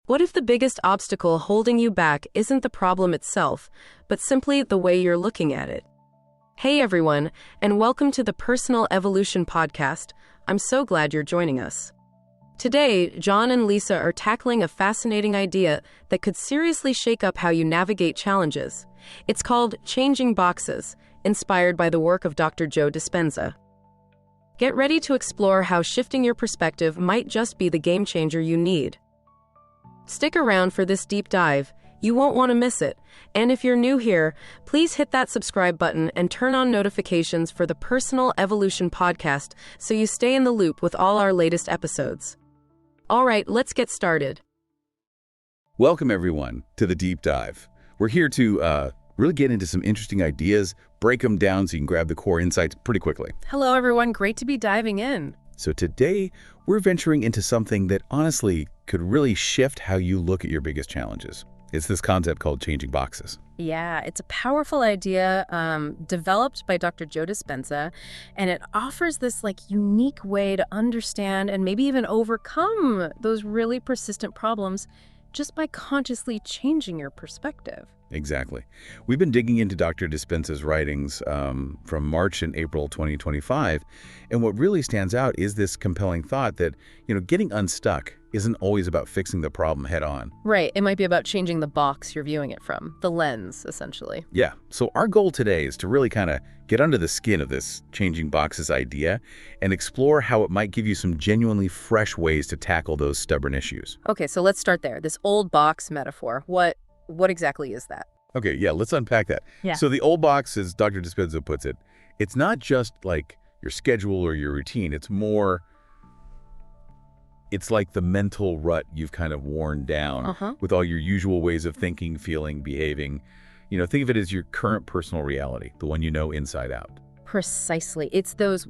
What if the biggest obstacle holding you back isn't the problem itself, but simply the way you're looking at it? Hey everyone, and welcome to the Personal Evolution Podcast. I'm so glad you're joining us. Today, John and Lisa are tackling a fascinating idea that could seriously shake up how you navigate challenges. It's called changing boxes, inspired by the work of Dr. Joe Dispenza. Get ready to explore how shifting your perspective might just be the game changer you need. Stick around for this deep dive. You won't want to miss it. And if you're new here, please hit that subscribe button and turn on notifications for the Personal Evolution Podcast so you stay in the loop with all our latest episodes. All right, let's get started. Welcome, everyone, to the Deep Dive. We're here to really get into some interesting ideas, break them down so you can grab the core insights pretty quickly. Hello, everyone. Great to be diving in. So today, we're venturing into something that honestly could really shift how you look at your biggest challenges. It's this concept called changing boxes. Yeah, it's a powerful idea developed by Dr. Joe Dispenza, and it offers this unique way to understand and maybe even overcome those really persistent problems just by consciously changing your perspective. Exactly. We've been digging into Dr. Dispenza's writings from March and April 2025, and what really stands out is this compelling thought that, getting unstuck isn't always about fixing the problem head on. Right. It might be about changing the box you're viewing it from, the lens, essentially. Yeah. So our goal today is to really kind of get under the skin of this changing boxes idea and explore how it might give you some genuinely fresh ways to tackle those stubborn issues. Okay, so let's start there. This old box metaphor, what exactly is that? Okay, yeah, let's unpack that. Yeah. So the old box, as Dr. Dispenza puts it, it's not just like your schedule or your routine. It's like the mental rut you've kind of worn down with all your usual ways of thinking, feeling, behaving. Think of it as your current personal reality, the one you know inside out. Precisely. It's those,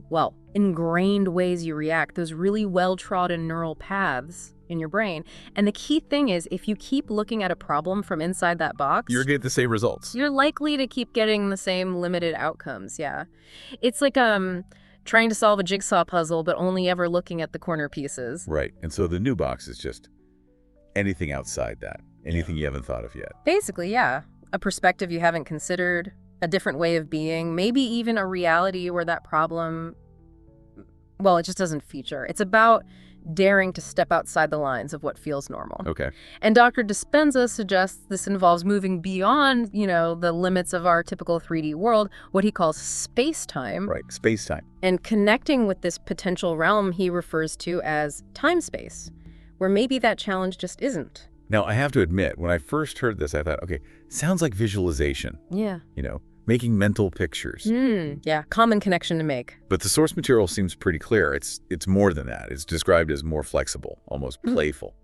ingrained ways you react, those really well-trodden neural paths in your brain. And the key thing is, if you keep looking at a problem from inside that box, You're going to get the same results. You're likely to keep getting the same limited outcomes, yeah. It's like trying to solve a jigsaw puzzle, but only ever looking at the corner pieces. Right. And so the new box is just anything outside that, anything you haven't thought of yet. Basically, yeah. A perspective you haven't considered, a different way of being, maybe even a reality where that problem, it just doesn't feature. It's about daring to step outside the lines of what feels normal. Okay. And Dr. Dispenza suggests this involves moving beyond, the limits of our typical 3D world, what he calls space-time. Right, space-time. And connecting with this potential realm he refers to as time-space, where maybe that challenge just isn't. Now, I have to admit, when I first heard this, I thought, okay, sounds like visualization. Yeah. Making mental pictures. Yeah, common connection to make. But the source material seems pretty clear. It's more than that. It's described as more flexible, almost playful,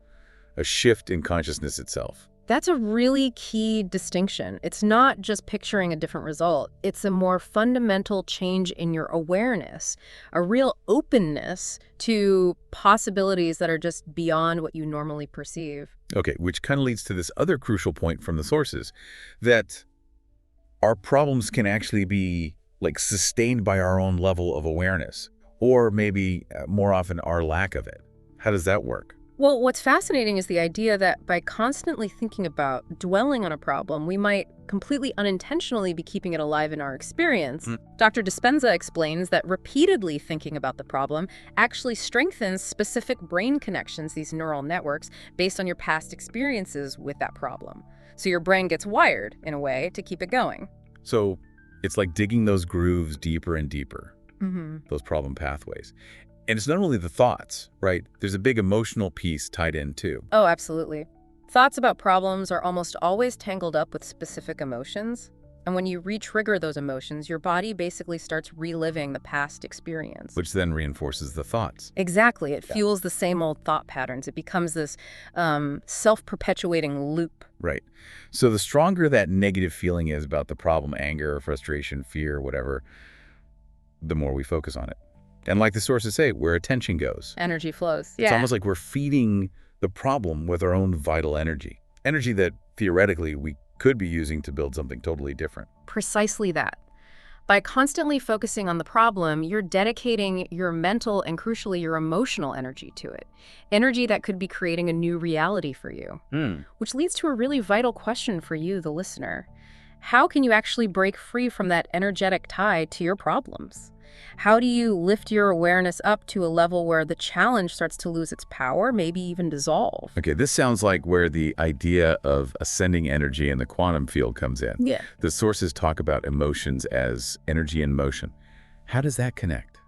a shift in consciousness itself. That's a really key distinction. It's not just picturing a different result. It's a more fundamental change in your awareness, a real openness to possibilities that are just beyond what you normally perceive. Okay, which kind of leads to this other crucial point from the sources, that our problems can actually be sustained by our own level of awareness, or maybe more often our lack of it. How does that work? Well, what's fascinating is the idea that by constantly thinking about dwelling on a problem, we might completely unintentionally be keeping it alive in our experience. Dr. Dispenza explains that repeatedly thinking about the problem actually strengthens specific brain connections, these neural networks, based on your past experiences with that problem. So your brain gets wired, in a way, to keep it going. So it's like digging those grooves deeper and deeper, those problem pathways. And it's not only the thoughts, right? There's a big emotional piece tied in, too. Oh, absolutely. Thoughts about problems are almost always tangled up with specific emotions. And when you re-trigger those emotions, your body basically starts reliving the past experience. Which then reinforces the thoughts. Exactly. It fuels the same old thought patterns. It becomes this self-perpetuating loop. Right. So the stronger that negative feeling is about the problem, anger, frustration, fear, whatever, the more we focus on it. And like the sources say, where attention goes, energy flows. It's almost like we're feeding the problem with our own vital energy. Energy that theoretically we could be using to build something totally different. Precisely that. By constantly focusing on the problem, you're dedicating your mental and, crucially, your emotional energy to it. Energy that could be creating a new reality for you. Which leads to a really vital question for you, the listener. How can you actually break free from that energetic tie to your problems? How do you lift your awareness up to a level where the challenge starts to lose its power, maybe even dissolve? Okay, this sounds like where the idea of ascending energy in the quantum field comes in. Yeah. The sources talk about emotions as energy in motion. How does that connect?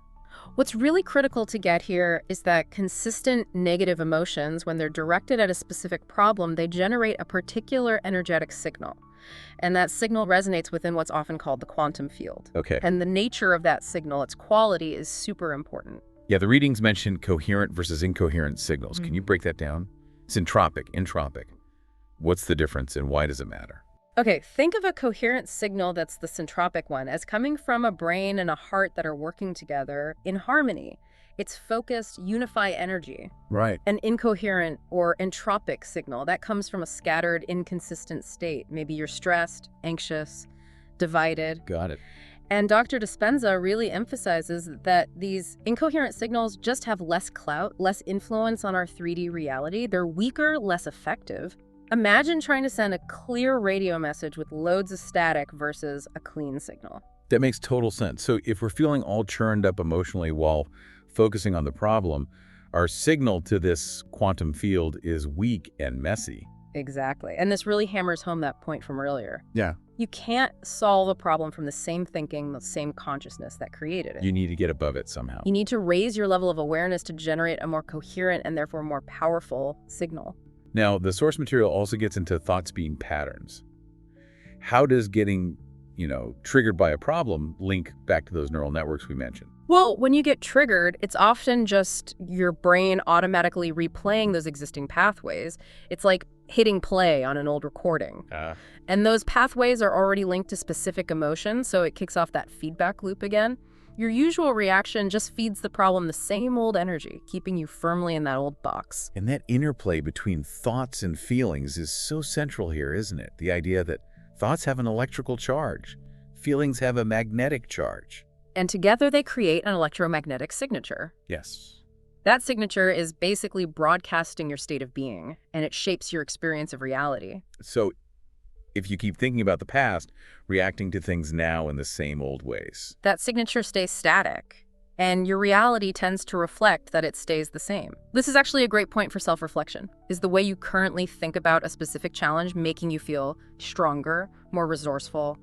What's really critical to get here is that consistent negative emotions, when they're directed at a specific problem, they generate a particular energetic signal. And that signal resonates within what's often called the quantum field. Okay. And the nature of that signal, its quality, is super important. Yeah, the readings mention coherent versus incoherent signals. Can you break that down? Syntropic, entropic. What's the difference and why does it matter? Okay, think of a coherent signal that's the syntropic one as coming from a brain and a heart that are working together in harmony. It's focused, unify energy. Right. An incoherent or entropic signal that comes from a scattered, inconsistent state. Maybe you're stressed, anxious, divided. Got it. And Dr. Dispenza really emphasizes that these incoherent signals just have less clout, less influence on our 3D reality. They're weaker, less effective. Imagine trying to send a clear radio message with loads of static versus a clean signal. That makes total sense. So if we're feeling all churned up emotionally while focusing on the problem, our signal to this quantum field is weak and messy. Exactly. And this really hammers home that point from earlier. Yeah. You can't solve a problem from the same thinking, the same consciousness that created it. You need to get above it somehow. You need to raise your level of awareness to generate a more coherent and therefore more powerful signal. Now, the source material also gets into thoughts being patterns. How does getting, triggered by a problem link back to those neural networks we mentioned? Well, when you get triggered, it's often just your brain automatically replaying those existing pathways. It's like hitting play on an old recording. And those pathways are already linked to specific emotions, so it kicks off that feedback loop again. Your usual reaction just feeds the problem the same old energy, keeping you firmly in that old box. And that interplay between thoughts and feelings is so central here, isn't it? The idea that thoughts have an electrical charge, feelings have a magnetic charge. And together they create an electromagnetic signature. Yes. That signature is basically broadcasting your state of being, and it shapes your experience of reality. So if you keep thinking about the past, reacting to things now in the same old ways, that signature stays static, and your reality tends to reflect that it stays the same. This is actually a great point for self-reflection. Is the way you currently think about a specific challenge making you feel stronger, more resourceful,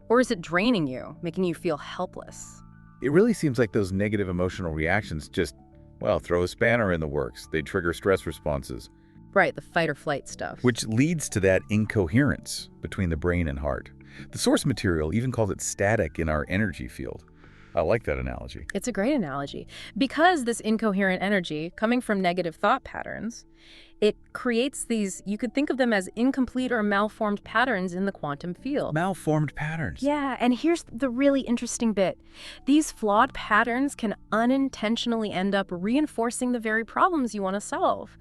or is it draining you, making you feel helpless? It really seems like those negative emotional reactions just, throw a spanner in the works. They trigger stress responses. Right, the fight or flight stuff. Which leads to that incoherence between the brain and heart. The source material even calls it static in our energy field. I like that analogy. It's a great analogy. Because this incoherent energy, coming from negative thought patterns, it creates these, you could think of them as incomplete or malformed patterns in the quantum field. Malformed patterns. Yeah, and here's the really interesting bit. These flawed patterns can unintentionally end up reinforcing the very problems you want to solve,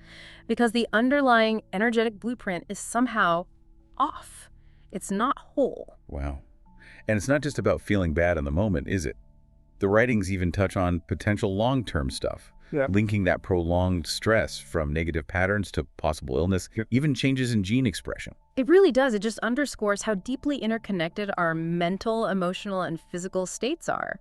because the underlying energetic blueprint is somehow off. It's not whole. Wow. And it's not just about feeling bad in the moment, is it? The writings even touch on potential long-term stuff. Yeah. Linking that prolonged stress from negative patterns to possible illness, even changes in gene expression. It really does. It just underscores how deeply interconnected our mental, emotional, and physical states are,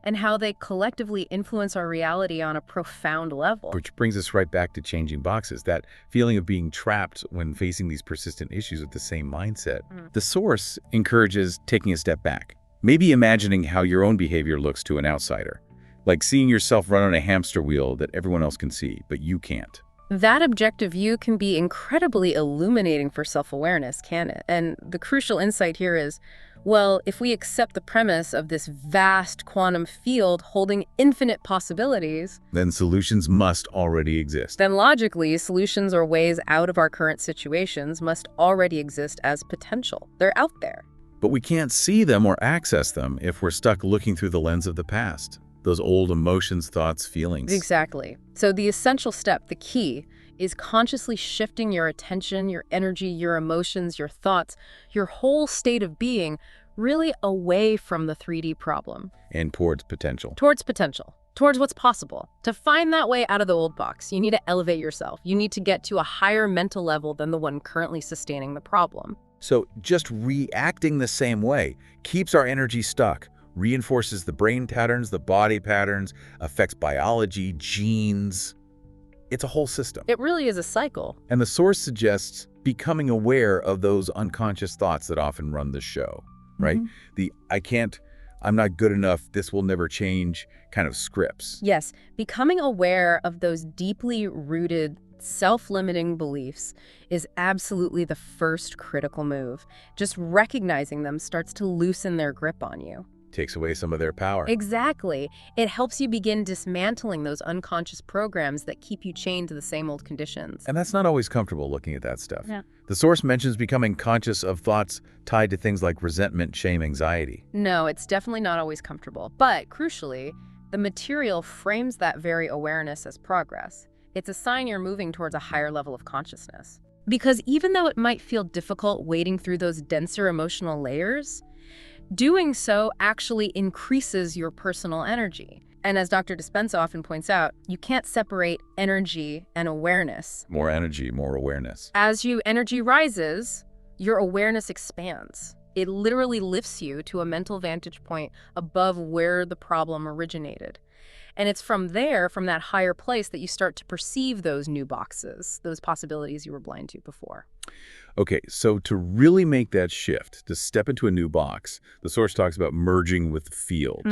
and how they collectively influence our reality on a profound level. Which brings us right back to changing boxes, that feeling of being trapped when facing these persistent issues with the same mindset. The source encourages taking a step back, maybe imagining how your own behavior looks to an outsider. Like seeing yourself run on a hamster wheel that everyone else can see, but you can't. That objective view can be incredibly illuminating for self-awareness, can it? And the crucial insight here is, well, if we accept the premise of this vast quantum field holding infinite possibilities, then solutions must already exist. Then logically, solutions or ways out of our current situations must already exist as potential. They're out there. But we can't see them or access them if we're stuck looking through the lens of the past. Those old emotions, thoughts, feelings. Exactly. So the essential step, the key, is consciously shifting your attention, your energy, your emotions, your thoughts, your whole state of being, really away from the 3D problem. And towards potential. Towards potential. Towards what's possible. To find that way out of the old box, you need to elevate yourself. You need to get to a higher mental level than the one currently sustaining the problem. So just reacting the same way keeps our energy stuck, reinforces the brain patterns, the body patterns, affects biology, genes. It's a whole system. It really is a cycle. And the source suggests becoming aware of those unconscious thoughts that often run the show, right? The I can't, I'm not good enough, this will never change kind of scripts. Yes, becoming aware of those deeply rooted, self-limiting beliefs is absolutely the first critical move. Just recognizing them starts to loosen their grip on you. Takes away some of their power. Exactly. It helps you begin dismantling those unconscious programs that keep you chained to the same old conditions. And that's not always comfortable looking at that stuff. Yeah. The source mentions becoming conscious of thoughts tied to things like resentment, shame, anxiety. No, it's definitely not always comfortable. But crucially, the material frames that very awareness as progress. It's a sign you're moving towards a higher level of consciousness. Because even though it might feel difficult wading through those denser emotional layers, doing so actually increases your personal energy. And as Dr. Dispenza often points out, you can't separate energy and awareness. More energy, more awareness. As your energy rises, your awareness expands. It literally lifts you to a mental vantage point above where the problem originated. And it's from there, from that higher place, that you start to perceive those new boxes, those possibilities you were blind to before. Okay, so to really make that shift, to step into a new box, the source talks about merging with the field.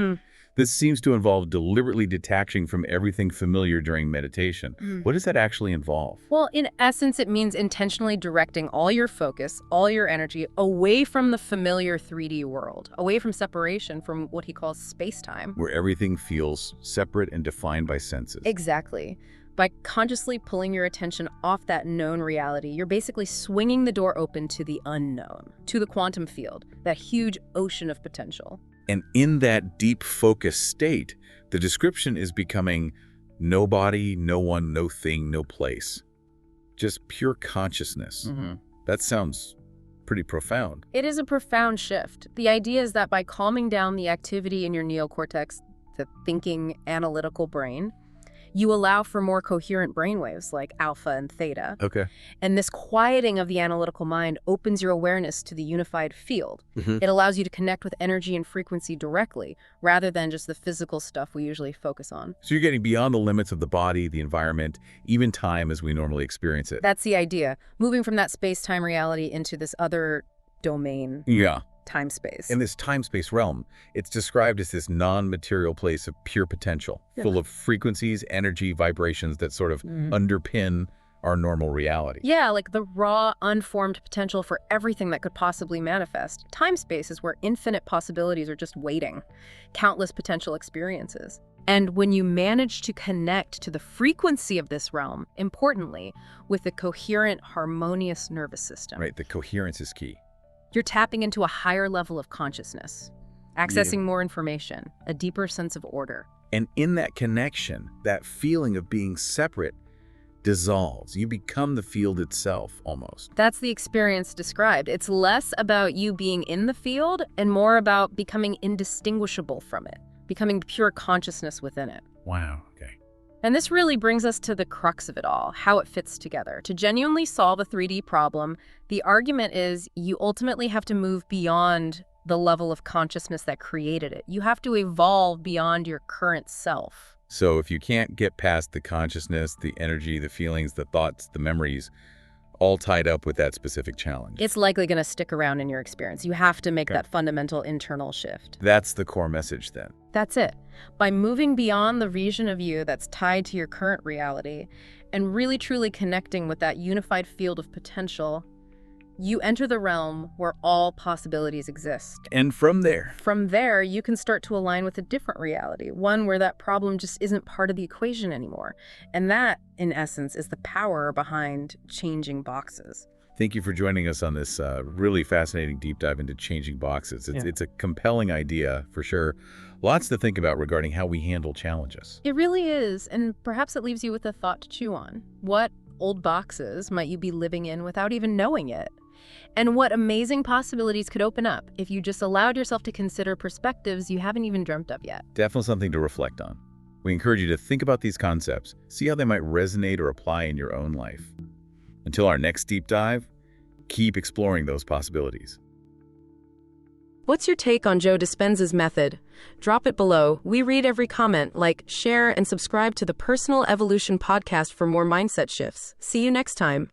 This seems to involve deliberately detaching from everything familiar during meditation. What does that actually involve? Well, in essence, it means intentionally directing all your focus, all your energy away from the familiar 3D world, away from separation from what he calls space-time. Where everything feels separate and defined by senses. Exactly. By consciously pulling your attention off that known reality, you're basically swinging the door open to the unknown, to the quantum field, that huge ocean of potential. And in that deep focus state, the description is becoming no body, no one, no thing, no place. Just pure consciousness. That sounds pretty profound. It is a profound shift. The idea is that by calming down the activity in your neocortex, the thinking, analytical brain, you allow for more coherent brainwaves like alpha and theta. Okay. And this quieting of the analytical mind opens your awareness to the unified field. It allows you to connect with energy and frequency directly, rather than just the physical stuff we usually focus on. So you're getting beyond the limits of the body, the environment, even time as we normally experience it. That's the idea. Moving from that space-time reality into this other domain. Yeah. Time-space. In this time-space realm, it's described as this non-material place of pure potential, full of frequencies, energy, vibrations that sort of underpin our normal reality. Yeah, like the raw, unformed potential for everything that could possibly manifest. Time-space is where infinite possibilities are just waiting, countless potential experiences. And when you manage to connect to the frequency of this realm, importantly, with a coherent, harmonious nervous system. Right, the coherence is key. You're tapping into a higher level of consciousness, accessing more information, a deeper sense of order. And in that connection, that feeling of being separate dissolves. You become the field itself, almost. That's the experience described. It's less about you being in the field and more about becoming indistinguishable from it, becoming pure consciousness within it. Wow, okay. And this really brings us to the crux of it all, how it fits together. To genuinely solve a 3D problem, the argument is you ultimately have to move beyond the level of consciousness that created it. You have to evolve beyond your current self. So if you can't get past the consciousness, the energy, the feelings, the thoughts, the memories, all tied up with that specific challenge. It's likely going to stick around in your experience. You have to make that fundamental internal shift. That's the core message then. That's it. By moving beyond the region of you that's tied to your current reality and really truly connecting with that unified field of potential, you enter the realm where all possibilities exist. And from there, you can start to align with a different reality, one where that problem just isn't part of the equation anymore. And that, in essence, is the power behind changing boxes. Thank you for joining us on this really fascinating deep dive into changing boxes. It's a compelling idea, for sure. Lots to think about regarding how we handle challenges. It really is, and perhaps it leaves you with a thought to chew on. What old boxes might you be living in without even knowing it? And what amazing possibilities could open up if you just allowed yourself to consider perspectives you haven't even dreamt of yet. Definitely something to reflect on. We encourage you to think about these concepts, see how they might resonate or apply in your own life. Until our next deep dive, keep exploring those possibilities. What's your take on Joe Dispenza's method? Drop it below. We read every comment, like, share, and subscribe to the Personal Evolution Podcast for more mindset shifts. See you next time.